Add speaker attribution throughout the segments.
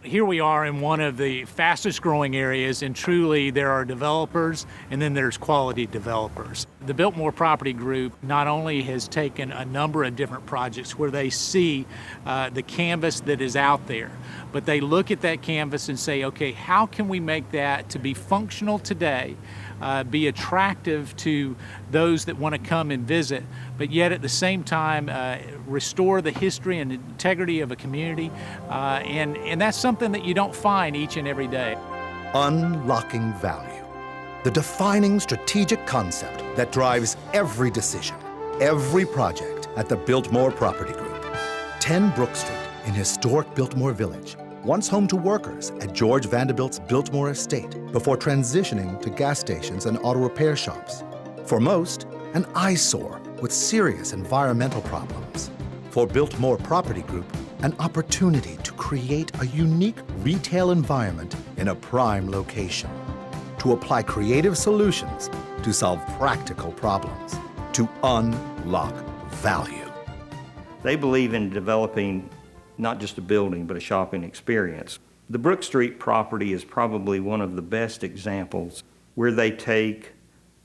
Speaker 1: Here we are in one of the fastest growing areas, and truly there are developers and then there's quality developers. The Biltmore Property Group not only has taken a number of different projects where they see the canvas that is out there, but they look at that canvas and say, okay, how can we make that to be functional today, be attractive to those that want to come and visit, but yet at the same time restore the history and integrity of a community, and that's something that you don't find each and every day.
Speaker 2: Unlocking value, the defining strategic concept that drives every decision, every project at the Biltmore Property Group. 10 Brook Street in historic Biltmore Village, once home to workers at George Vanderbilt's Biltmore estate before transitioning to gas stations and auto repair shops. For most, an eyesore with serious environmental problems. For Biltmore Property Group, an opportunity to create a unique retail environment in a prime location. To apply creative solutions to solve practical problems. To unlock value.
Speaker 3: They believe in developing not just a building, but a shopping experience. The Brook Street property is probably one of the best examples where they take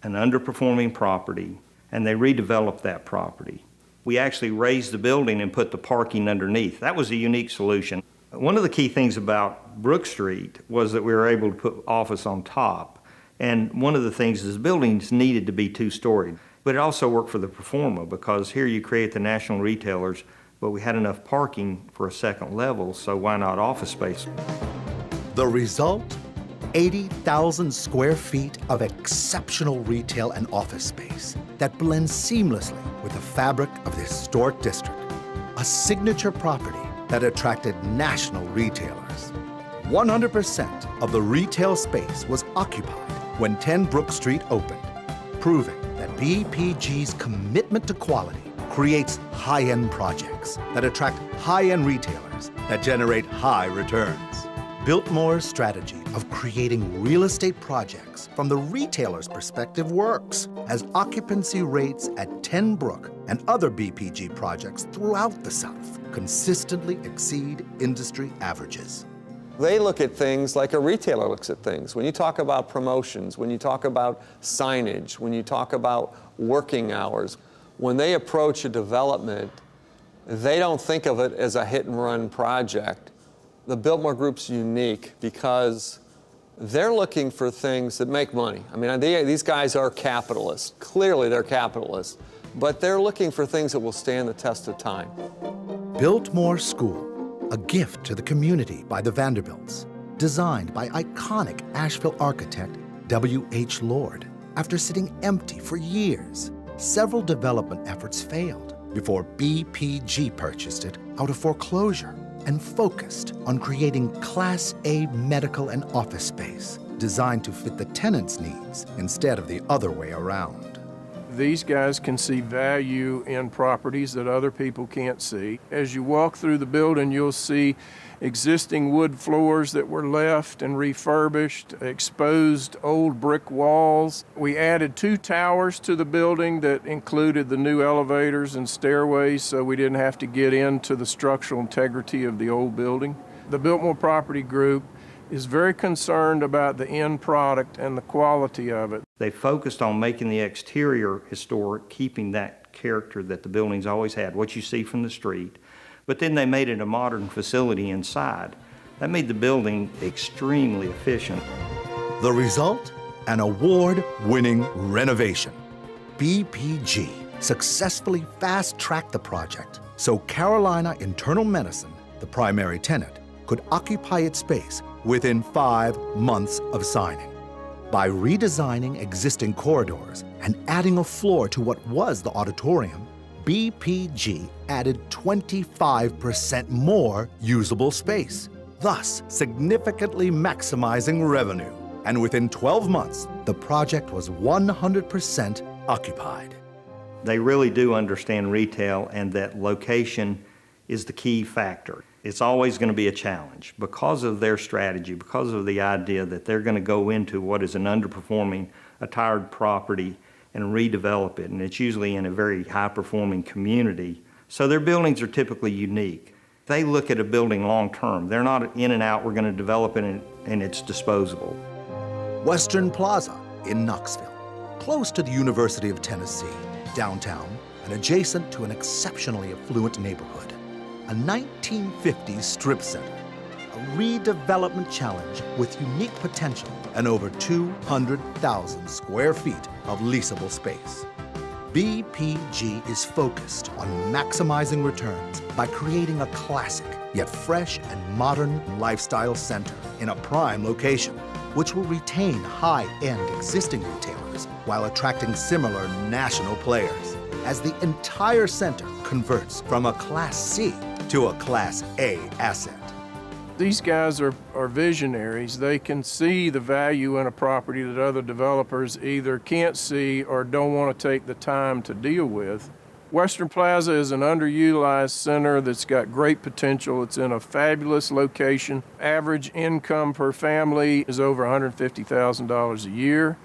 Speaker 3: an underperforming property and they redevelop that property. We actually raised the building and put the parking underneath. That was a unique solution. One of the key things about Brook Street was that we were able to put office on top. And one of the things is buildings needed to be two-story. But it also worked for the performer, because here you create the national retailers, but we had enough parking for a second level, so why not office space?
Speaker 2: The result? 80,000 square feet of exceptional retail and office space that blends seamlessly with the fabric of the historic district. A signature property that attracted national retailers. 100% of the retail space was occupied when 10 Brook Street opened, proving that BPG's commitment to quality creates high-end projects that attract high-end retailers that generate high returns. Biltmore's strategy of creating real estate projects from the retailer's perspective works, as occupancy rates at 10 Brook and other BPG projects throughout the South consistently exceed industry averages.
Speaker 4: They look at things like a retailer looks at things. When you talk about promotions, when you talk about signage, when you talk about working hours, when they approach a development, they don't think of it as a hit-and-run project. The Biltmore Group's unique because they're looking for things that make money. I mean, these guys are capitalists. Clearly, they're capitalists. But they're looking for things that will stand the test of time.
Speaker 2: Biltmore School, a gift to the community by the Vanderbilts, designed by iconic Asheville architect W.H. Lord. After sitting empty for years, several development efforts failed before BPG purchased it out of foreclosure and focused on creating Class A medical and office space designed to fit the tenants' needs instead of the other way around.
Speaker 5: These guys can see value in properties that other people can't see. As you walk through the building, you'll see existing wood floors that were left and refurbished, exposed old brick walls. We added 2 towers to the building that included the new elevators and stairways, so we didn't have to get into the structural integrity of the old building. The Biltmore Property Group is very concerned about the end product and the quality of it.
Speaker 3: They focused on making the exterior historic, keeping that character that the buildings always had, what you see from the street. But then they made it a modern facility inside. That made the building extremely efficient.
Speaker 2: The result? An award-winning renovation. BPG successfully fast-tracked the project so Carolina Internal Medicine, the primary tenant, could occupy its space within 5 months of signing. By redesigning existing corridors and adding a floor to what was the auditorium, BPG added 25% more usable space, thus significantly maximizing revenue. And within 12 months, the project was 100% occupied.
Speaker 3: They really do understand retail, and that location is the key factor. It's always going to be a challenge because of their strategy, because of the idea that they're going to go into what is an underperforming, a tired property and redevelop it, and it's usually in a very high-performing community. So their buildings are typically unique. They look at a building long-term. They're not in and out, we're going to develop it and it's disposable.
Speaker 2: Western Plaza in Knoxville, close to the University of Tennessee, downtown, and adjacent to an exceptionally affluent neighborhood. A 1950s strip center, a redevelopment challenge with unique potential and over 200,000 square feet of leasable space. BPG is focused on maximizing returns by creating a classic, yet fresh and modern lifestyle center in a prime location, which will retain high-end existing retailers while attracting similar national players, as the entire center converts from a Class C to a Class A asset.
Speaker 5: These guys are visionaries. They can see the value in a property that other developers either can't see or don't want to take the time to deal with. Western Plaza is an underutilized center that's got great potential. It's in a fabulous location. Average income per family is over $150,000 a year.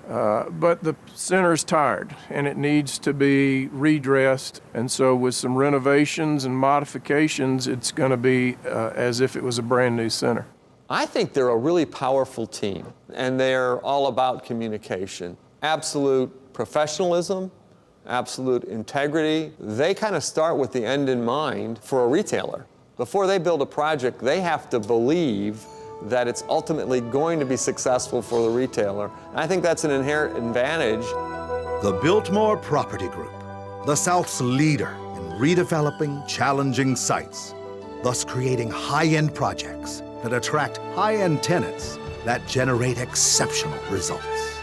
Speaker 5: But the center's tired and it needs to be redressed. And so with some renovations and modifications, it's going to be as if it was a brand new center.
Speaker 4: I think they're a really powerful team, and they're all about communication. Absolute professionalism, absolute integrity. They kind of start with the end in mind for a retailer. Before they build a project, they have to believe that it's ultimately going to be successful for the retailer. And I think that's an inherent advantage.
Speaker 2: The Biltmore Property Group, the South's leader in redeveloping challenging sites, thus creating high-end projects that attract high-end tenants that generate exceptional results.